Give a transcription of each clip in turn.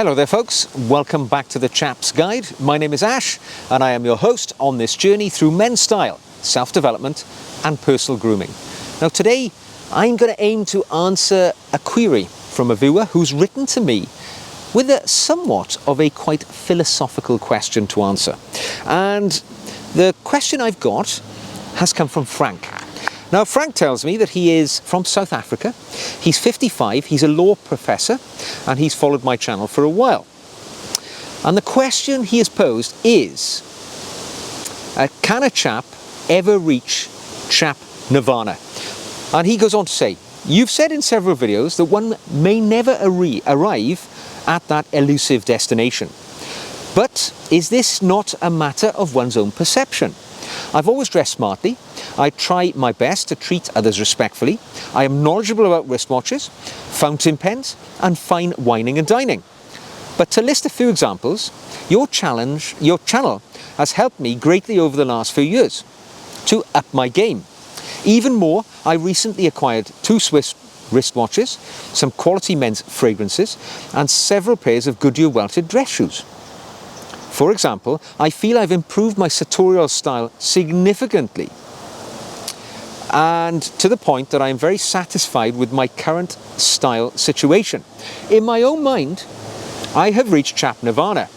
Hello there folks, welcome back to the Chap's Guide. My name is Ash and I am your host on this journey through men's style, self-development and personal grooming. Now today I'm going to aim to answer a query from a viewer who's written to me with a somewhat of a quite philosophical question to answer. And the question I've got has come from Frank. Now Frank tells me that he is from South Africa, he's 55, he's a law professor and he's followed my channel for a while. And the question he has posed is, can a chap ever reach chap nirvana? And he goes on to say, you've said in several videos that one may never arrive at that elusive destination. But is this not a matter of one's own perception? I've always dressed smartly, I try my best to treat others respectfully, I am knowledgeable about wristwatches, fountain pens and fine wining and dining. But to list a few examples, your channel has helped me greatly over the last few years to up my game. Even more, I recently acquired 2 Swiss wristwatches, some quality men's fragrances and several pairs of Goodyear welted dress shoes. For example, I feel I've improved my sartorial style significantly and to the point that I am very satisfied with my current style situation. In my own mind, I have reached chap nirvana.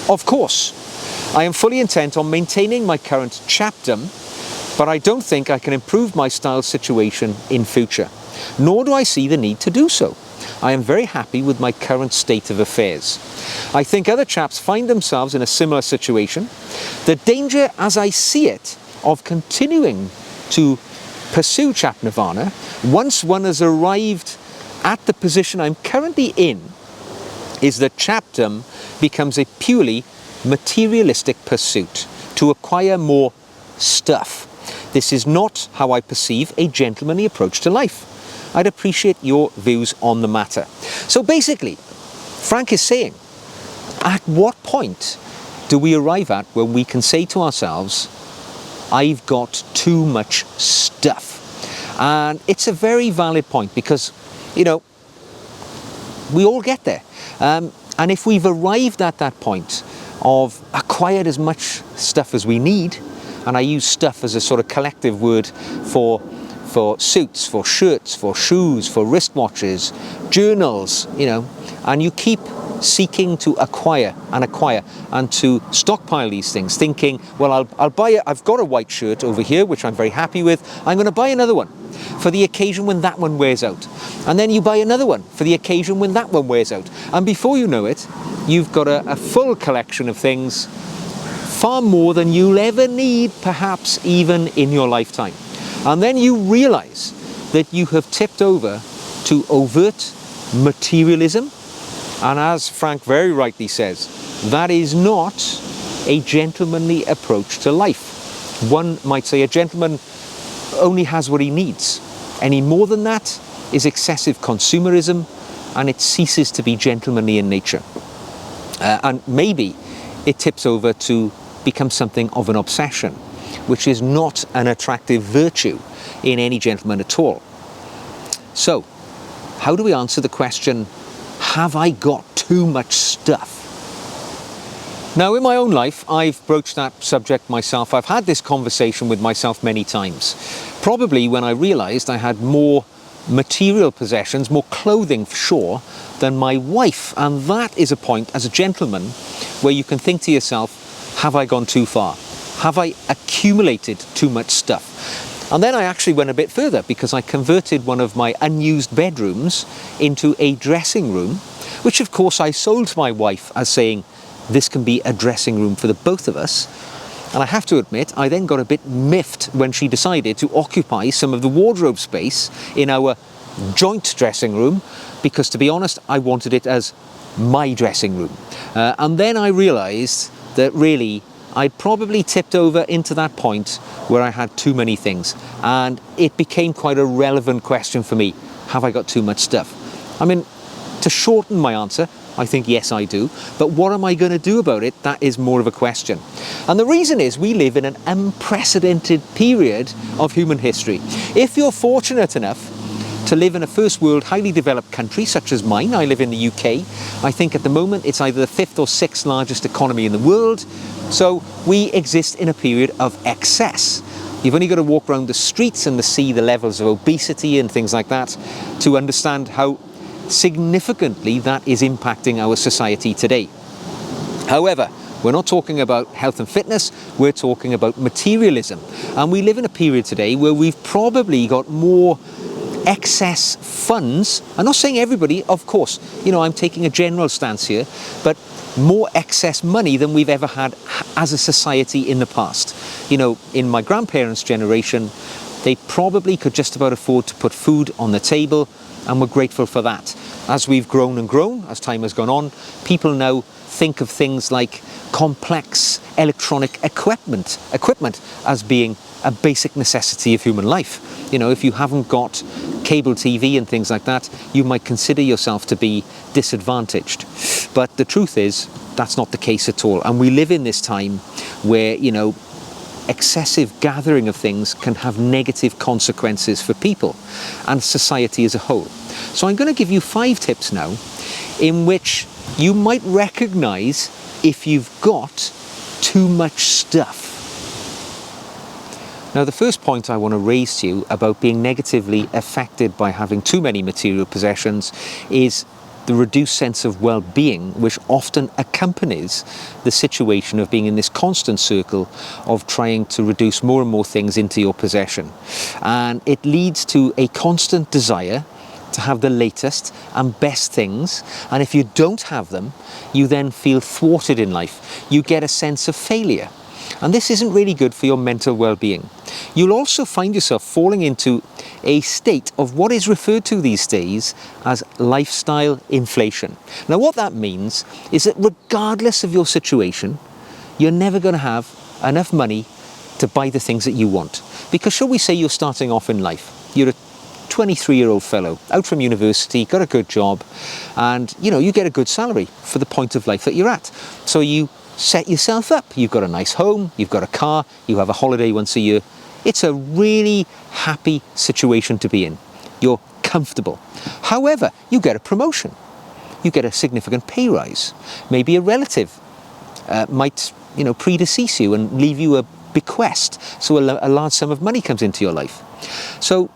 Of course, I am fully intent on maintaining my current chapdom, but I don't think I can improve my style situation in future, nor do I see the need to do so. I am very happy with my current state of affairs. I think other chaps find themselves in a similar situation. The danger, as I see it, of continuing to pursue chap nirvana, once one has arrived at the position I'm currently in, is that chapdom becomes a purely materialistic pursuit to acquire more stuff. This is not how I perceive a gentlemanly approach to life. I'd appreciate your views on the matter. So basically, Frank is saying, at what point do we arrive at where we can say to ourselves, I've got too much stuff? And it's a very valid point because, you know, we all get there. And if we've arrived at that point of acquired as much stuff as we need, and I use stuff as a sort of collective word for suits, for shirts, for shoes, for wristwatches, journals, you know, and you keep seeking to acquire and to stockpile these things, thinking, well, I'll buy it. I've got a white shirt over here, which I'm very happy with. I'm going to buy another one for the occasion when that one wears out. And then you buy another one for the occasion when that one wears out. And before you know it, you've got a full collection of things, far more than you'll ever need, perhaps even in your lifetime. And then you realize that you have tipped over to overt materialism. And as Frank very rightly says, that is not a gentlemanly approach to life. One might say a gentleman only has what he needs. Any more than that is excessive consumerism and it ceases to be gentlemanly in nature. And maybe it tips over to become something of an obsession, which is not an attractive virtue in any gentleman at all. So, how do we answer the question, have I got too much stuff? Now, in my own life, I've broached that subject myself. I've had this conversation with myself many times. Probably when I realized I had more material possessions, more clothing for sure, than my wife. And that is a point, as a gentleman, where you can think to yourself, have I gone too far? Have I accumulated too much stuff? And then I actually went a bit further because I converted one of my unused bedrooms into a dressing room, which of course I sold to my wife as saying, this can be a dressing room for the both of us. And I have to admit, I then got a bit miffed when she decided to occupy some of the wardrobe space in our joint dressing room, because to be honest, I wanted it as my dressing room. And then I realized that really, I'd probably tipped over into that point where I had too many things. And it became quite a relevant question for me. Have I got too much stuff? I mean, to shorten my answer, I think yes, I do. But what am I going to do about it? That is more of a question. And the reason is we live in an unprecedented period of human history. If you're fortunate enough To live in a first world, highly developed country such as mine, I live in the UK, I think at the moment it's either the 5th or 6th largest economy in the world. So we exist in a period of excess. You've only got to walk around the streets and to see the levels of obesity and things like that to understand how significantly that is impacting our society today. However, we're not talking about health and fitness, we're talking about materialism. And we live in a period today where we've probably got more excess funds. I'm not saying everybody, of course, I'm taking a general stance here, but more excess money than we've ever had as a society in the past. In my grandparents' generation, they probably could just about afford to put food on the table, and we're grateful for that. As we've grown and grown, as time has gone on, people now think of things like complex electronic equipment as being a basic necessity of human life. If you haven't got cable TV and things like that, you might consider yourself to be disadvantaged. But the truth is, that's not the case at all. And we live in this time where, excessive gathering of things can have negative consequences for people and society as a whole. So I'm going to give you 5 tips now in which you might recognize if you've got too much stuff. Now, the first point I want to raise to you about being negatively affected by having too many material possessions is the reduced sense of well-being, which often accompanies the situation of being in this constant circle of trying to reduce more and more things into your possession. And it leads to a constant desire to have the latest and best things, and if you don't have them, you then feel thwarted in life. You get a sense of failure, and this isn't really good for your mental well-being. You'll also find yourself falling into a state of what is referred to these days as lifestyle inflation. Now, what that means is that regardless of your situation, you're never going to have enough money to buy the things that you want. Because shall we say you're starting off in life, you're a 23-year-old fellow out from university, got a good job, and you get a good salary for the point of life that you're at. So you set yourself up. You've got a nice home, you've got a car, you have a holiday once a year. It's a really happy situation to be in. You're comfortable. However, you get a promotion. You get a significant pay rise. Maybe a relative might predecease you and leave you a bequest. So a large sum of money comes into your life. So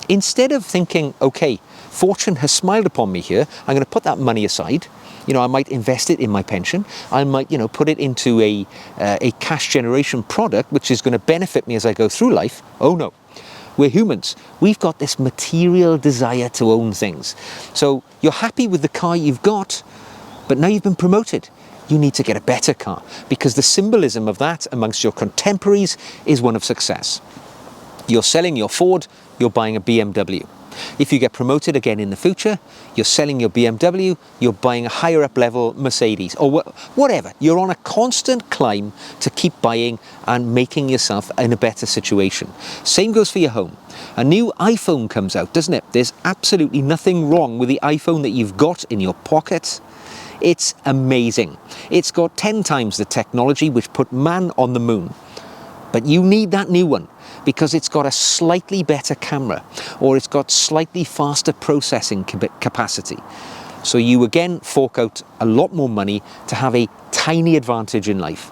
instead of thinking, okay, fortune has smiled upon me here, I'm going to put that money aside. I might invest it in my pension. I might, put it into a cash generation product, which is going to benefit me as I go through life. Oh no, we're humans. We've got this material desire to own things. So you're happy with the car you've got, but now you've been promoted. You need to get a better car, because the symbolism of that amongst your contemporaries is one of success. You're selling your Ford, you're buying a BMW. If you get promoted again in the future, you're selling your BMW, you're buying a higher up level Mercedes, or whatever. You're on a constant climb to keep buying and making yourself in a better situation. Same goes for your home. A new iPhone comes out, doesn't it? There's absolutely nothing wrong with the iPhone that you've got in your pocket. It's amazing. It's got 10 times the technology which put man on the moon. But you need that new one because it's got a slightly better camera, or it's got slightly faster processing capacity. So you again fork out a lot more money to have a tiny advantage in life.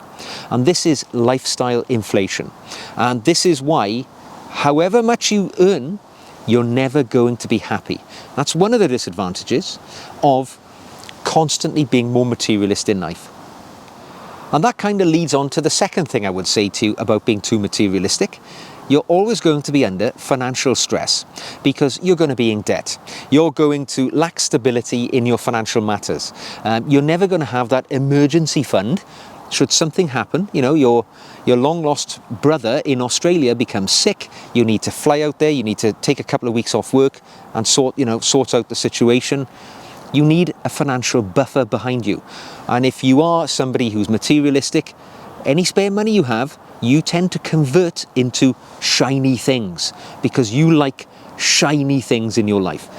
And this is lifestyle inflation. And this is why, however much you earn, you're never going to be happy. That's one of the disadvantages of constantly being more materialist in life. And that kind of leads on to the second thing I would say to you about being too materialistic. You're always going to be under financial stress because you're going to be in debt. You're going to lack stability in your financial matters. You're never going to have that emergency fund should something happen. Your long lost brother in Australia becomes sick. You need to fly out there. You need to take a couple of weeks off work and sort out the situation. You need a financial buffer behind you. And if you are somebody who's materialistic, any spare money you have, you tend to convert into shiny things because you like shiny things in your life.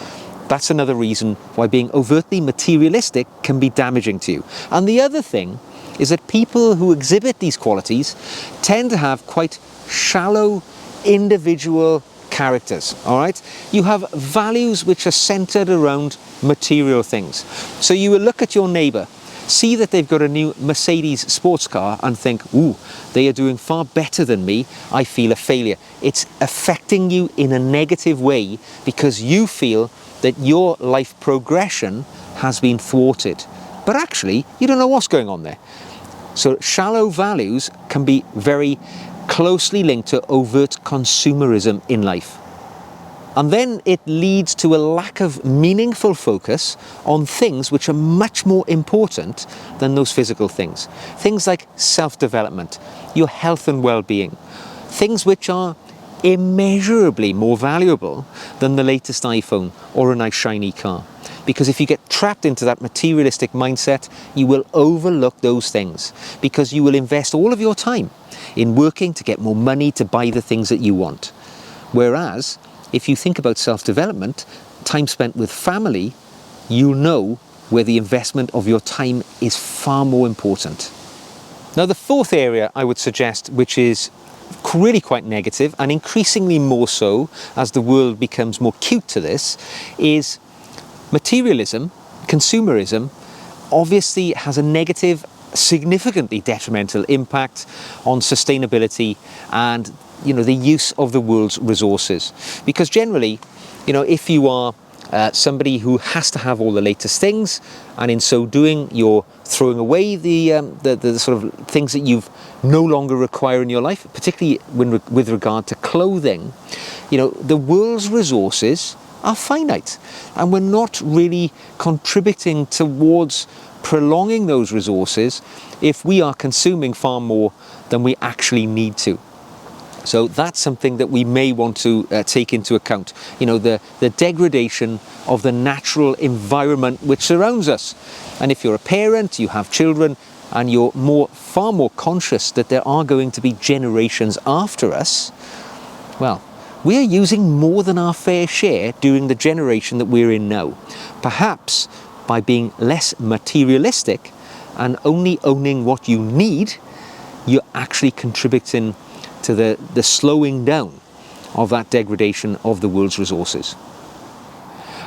That's another reason why being overtly materialistic can be damaging to you. And the other thing is that people who exhibit these qualities tend to have quite shallow, individual characters, all right? You have values which are centered around material things. So you will look at your neighbor, see that they've got a new Mercedes sports car and think, ooh, they are doing far better than me. I feel a failure. It's affecting you in a negative way because you feel that your life progression has been thwarted. But actually, you don't know what's going on there. So shallow values can be very closely linked to overt consumerism in life. And then it leads to a lack of meaningful focus on things which are much more important than those physical things. Things like self-development, your health and well-being, things which are immeasurably more valuable than the latest iPhone or a nice shiny car. Because if you get trapped into that materialistic mindset, you will overlook those things because you will invest all of your time in working to get more money to buy the things that you want. Whereas, if you think about self-development, time spent with family, you'll know where the investment of your time is far more important. Now, the fourth area I would suggest, which is really quite negative and increasingly more so as the world becomes more acute to this, is materialism, consumerism, obviously has a negative, significantly detrimental impact on sustainability and the use of the world's resources. Because generally, if you are somebody who has to have all the latest things, and in so doing, you're throwing away the sort of things that you've no longer require in your life, particularly with regard to clothing, the world's resources are finite, and we're not really contributing towards prolonging those resources if we are consuming far more than we actually need to. So that's something that we may want to take into account. The degradation of the natural environment which surrounds us. And if you're a parent, you have children, and you're far more conscious that there are going to be generations after us, well, we are using more than our fair share during the generation that we're in now. Perhaps by being less materialistic and only owning what you need, you're actually contributing to the slowing down of that degradation of the world's resources.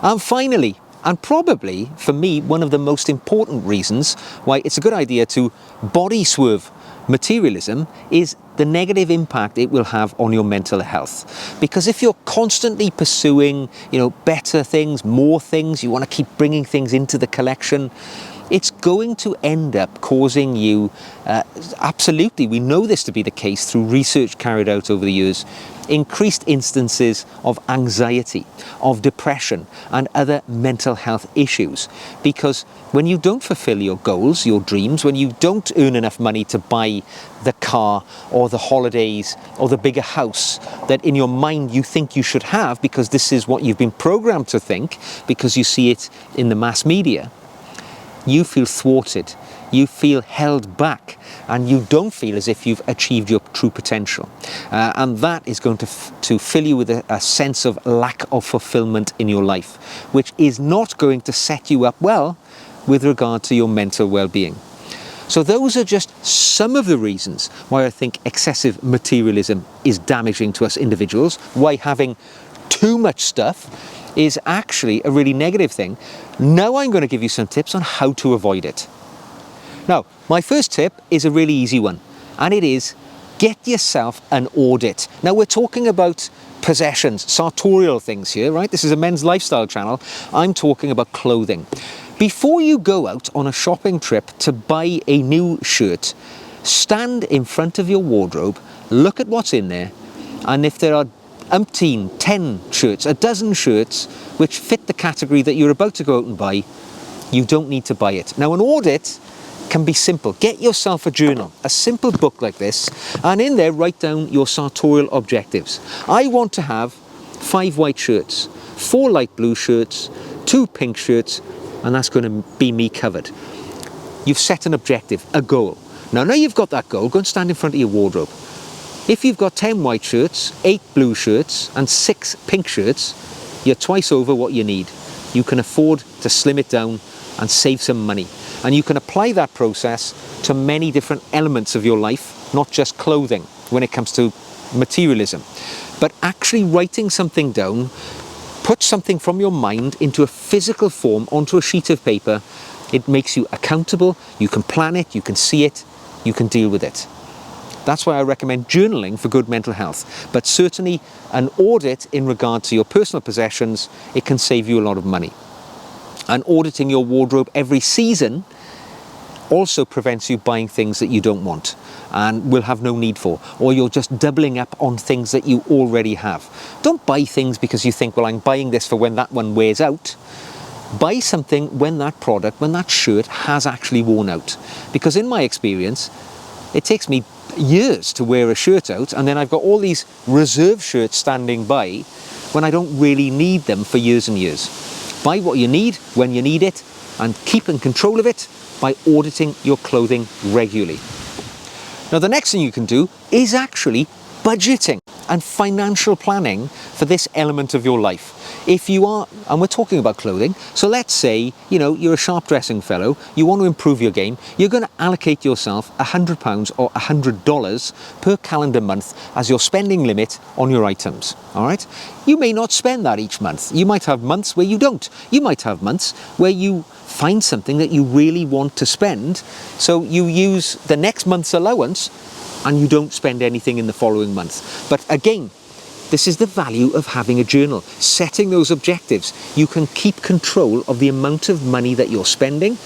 And finally, and probably for me one of the most important reasons why it's a good idea to body swerve materialism, is the negative impact it will have on your mental health. Because if you're constantly pursuing, better things, more things, you want to keep bringing things into the collection, it's going to end up causing you, absolutely, we know this to be the case through research carried out over the years, increased instances of anxiety, of depression, and other mental health issues. Because when you don't fulfill your goals, your dreams, when you don't earn enough money to buy the car or the holidays or the bigger house that in your mind you think you should have, because this is what you've been programmed to think, because you see it in the mass media, you feel thwarted, you feel held back, and you don't feel as if you've achieved your true potential. And that is going to fill you with a sense of lack of fulfillment in your life, which is not going to set you up well with regard to your mental well-being. So those are just some of the reasons why I think excessive materialism is damaging to us individuals, why having too much stuff is actually a really negative thing. Now I'm going to give you some tips on how to avoid it. Now, my first tip is a really easy one, and it is get yourself an audit. Now, we're talking about possessions, sartorial things here, right? This is a men's lifestyle channel. I'm talking about clothing. Before you go out on a shopping trip to buy a new shirt, stand in front of your wardrobe, look at what's in there, and if there are 10 shirts, a dozen shirts which fit the category that you're about to go out and buy, you don't need to buy it. Now, an audit can be simple. Get yourself a journal, a simple book like this, and in there write down your sartorial objectives. I want to have 5 white shirts, 4 light blue shirts, 2 pink shirts, and that's going to be me covered. You've set an objective, a goal. Now you've got that goal, go and stand in front of your wardrobe. If you've got 10 white shirts, 8 blue shirts, and 6 pink shirts, you're twice over what you need. You can afford to slim it down and save some money. And you can apply that process to many different elements of your life, not just clothing, when it comes to materialism. But actually writing something down, put something from your mind into a physical form onto a sheet of paper. It makes you accountable, you can plan it, you can see it, you can deal with it. That's why I recommend journaling for good mental health. But certainly an audit in regard to your personal possessions, it can save you a lot of money. And auditing your wardrobe every season also prevents you buying things that you don't want and will have no need for, or you're just doubling up on things that you already have. Don't buy things because you think, well, I'm buying this for when that one wears out. Buy something when that product, when that shirt has actually worn out. Because in my experience, it takes me years to wear a shirt out, and then I've got all these reserve shirts standing by when I don't really need them for years and years. Buy what you need when you need it, and keep in control of it by auditing your clothing regularly. Now, the next thing you can do is actually budgeting and financial planning for this element of your life. If you are, and we're talking about clothing, so let's say, you're a sharp dressing fellow, you want to improve your game, you're going to allocate yourself £100 or $100 per calendar month as your spending limit on your items, all right? You may not spend that each month. You might have months where you don't. You might have months where you find something that you really want to spend, so you use the next month's allowance and you don't spend anything in the following month. But again, this is the value of having a journal. Setting those objectives, you can keep control of the amount of money that you're spending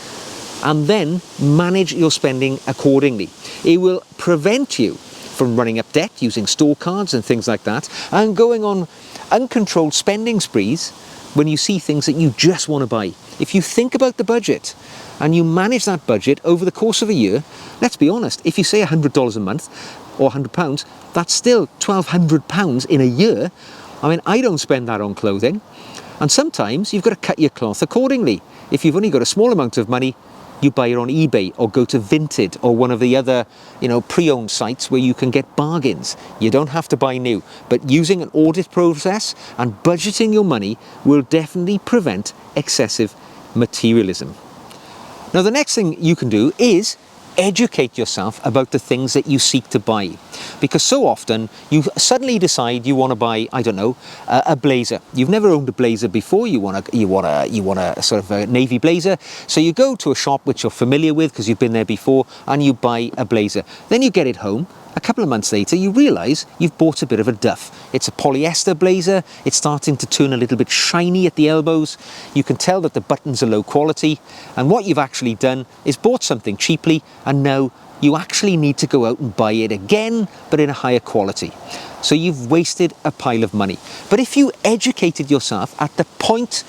and then manage your spending accordingly. It will prevent you from running up debt using store cards and things like that, and going on uncontrolled spending sprees when you see things that you just want to buy. If you think about the budget and you manage that budget over the course of a year, let's be honest, if you say $100 a month or £100, that's still £1,200 in a year. I mean, I don't spend that on clothing. And sometimes you've got to cut your cloth accordingly. If you've only got a small amount of money, you buy it on eBay or go to Vinted or one of the other, pre-owned sites where you can get bargains. You don't have to buy new, but using an audit process and budgeting your money will definitely prevent excessive materialism. Now, the next thing you can do is educate yourself about the things that you seek to buy, because so often you suddenly decide you want to buy, I don't know, a blazer. You've never owned a blazer before. You want a sort of a navy blazer, so you go to a shop which you're familiar with because you've been there before, and you buy a blazer. Then you get it home. A couple of months later, you realise you've bought a bit of a duff. It's a polyester blazer. It's starting to turn a little bit shiny at the elbows. You can tell that the buttons are low quality. And what you've actually done is bought something cheaply, and now you actually need to go out and buy it again, but in a higher quality. So you've wasted a pile of money. But if you educated yourself at the point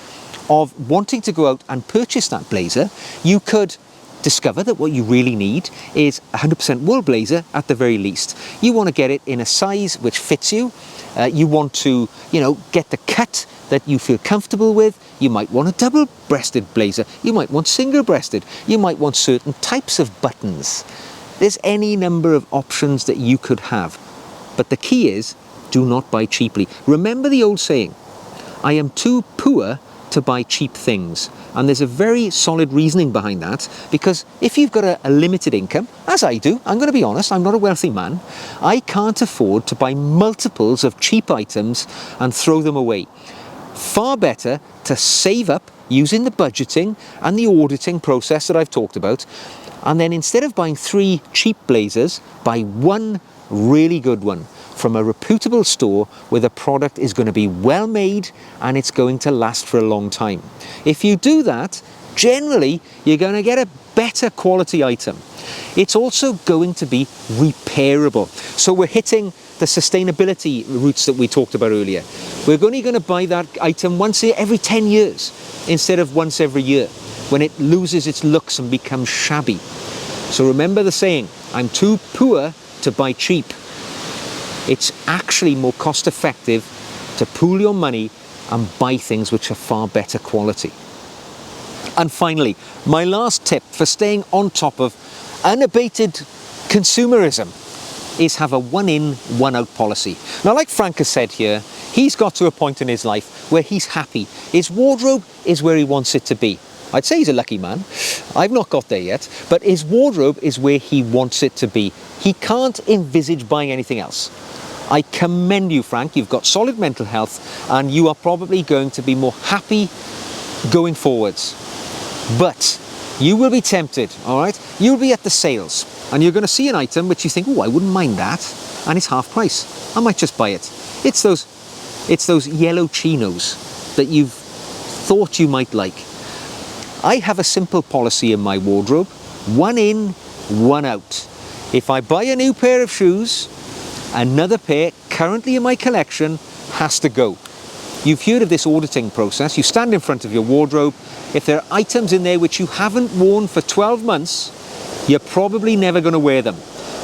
of wanting to go out and purchase that blazer, you could discover that what you really need is 100% wool blazer at the very least. You want to get it in a size which fits you. You want to, get the cut that you feel comfortable with. You might want a double-breasted blazer. You might want single-breasted. You might want certain types of buttons. There's any number of options that you could have. But the key is, do not buy cheaply. Remember the old saying, I am too poor to buy cheap things. And there's a very solid reasoning behind that, because if you've got a limited income, as I do, I'm going to be honest, I'm not a wealthy man, I can't afford to buy multiples of cheap items and throw them away. Far better to save up using the budgeting and the auditing process that I've talked about, and then instead of buying 3 cheap blazers, buy one really good one from a reputable store where the product is going to be well made and it's going to last for a long time. If you do that, generally you're going to get a better quality item. It's also going to be repairable. So we're hitting the sustainability roots that we talked about earlier. We're only going to buy that item once every 10 years instead of once every year, when it loses its looks and becomes shabby. So remember the saying, I'm too poor to buy cheap. It's actually more cost effective to pool your money and buy things which are far better quality. And finally, my last tip for staying on top of unabated consumerism is have a one in, one out policy. Now, like Frank has said here, he's got to a point in his life where he's happy. His wardrobe is where he wants it to be. I'd say he's a lucky man. I've not got there yet, but his wardrobe is where he wants it to be. He can't envisage buying anything else. I commend you, Frank. You've got solid mental health and you are probably going to be more happy going forwards. But you will be tempted, all right? You'll be at the sales and you're going to see an item which you think, oh, I wouldn't mind that, and it's half price. I might just buy it. It's those yellow chinos that you've thought you might like. I have a simple policy in my wardrobe: one in, one out. If I buy a new pair of shoes, another pair currently in my collection has to go. You've heard of this auditing process. You stand in front of your wardrobe. If there are items in there which you haven't worn for 12 months, you're probably never going to wear them.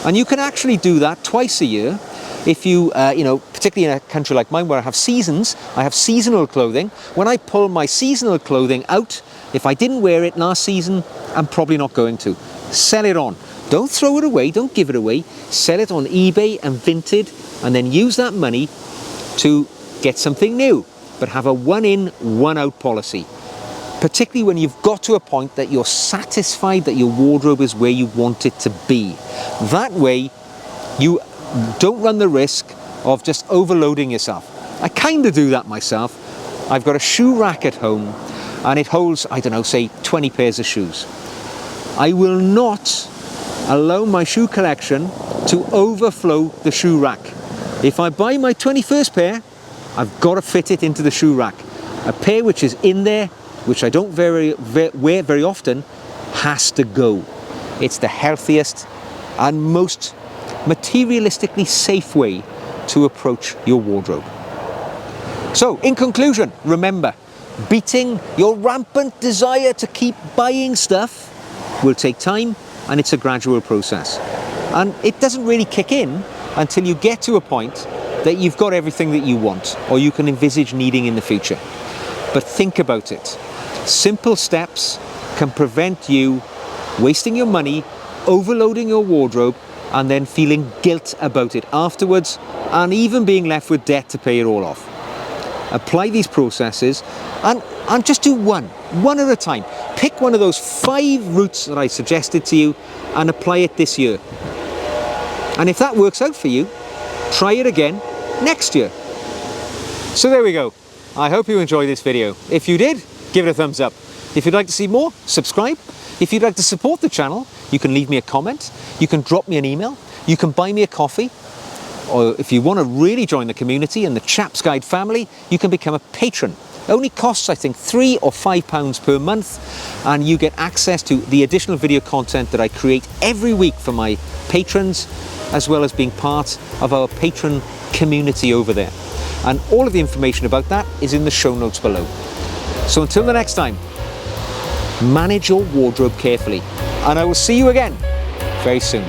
And you can actually do that twice a year. If you, particularly in a country like mine where I have seasons, I have seasonal clothing. When I pull my seasonal clothing out, if I didn't wear it last season, I'm probably not going to. Sell it on. Don't throw it away, don't give it away. Sell it on eBay and Vinted, and then use that money to get something new. But have a one in, one out policy. Particularly when you've got to a point that you're satisfied that your wardrobe is where you want it to be. That way, you don't run the risk of just overloading yourself. I kind of do that myself. I've got a shoe rack at home and it holds, I don't know, say 20 pairs of shoes. I will not allow my shoe collection to overflow the shoe rack. If I buy my 21st pair, I've got to fit it into the shoe rack. A pair which is in there, which I don't wear very often, has to go. It's the healthiest and most materialistically safe way to approach your wardrobe. So, in conclusion, remember, beating your rampant desire to keep buying stuff will take time, and it's a gradual process. And it doesn't really kick in until you get to a point that you've got everything that you want or you can envisage needing in the future. But think about it. Simple steps can prevent you wasting your money, overloading your wardrobe, and then feeling guilt about it afterwards, and even being left with debt to pay it all off. Apply these processes and just do one at a time. Pick one of those 5 routes that I suggested to you and apply it this year. And if that works out for you, try it again next year. So there we go. I hope you enjoyed this video. If you did, give it a thumbs up. If you'd like to see more, subscribe. If you'd like to support the channel, you can leave me a comment, you can drop me an email, you can buy me a coffee, or if you want to really join the community and the Chap's Guide family, you can become a patron. It only costs, I think, £3 or £5 per month, and you get access to the additional video content that I create every week for my patrons, as well as being part of our patron community over there. And all of the information about that is in the show notes below. So until the next time, manage your wardrobe carefully, and I will see you again very soon.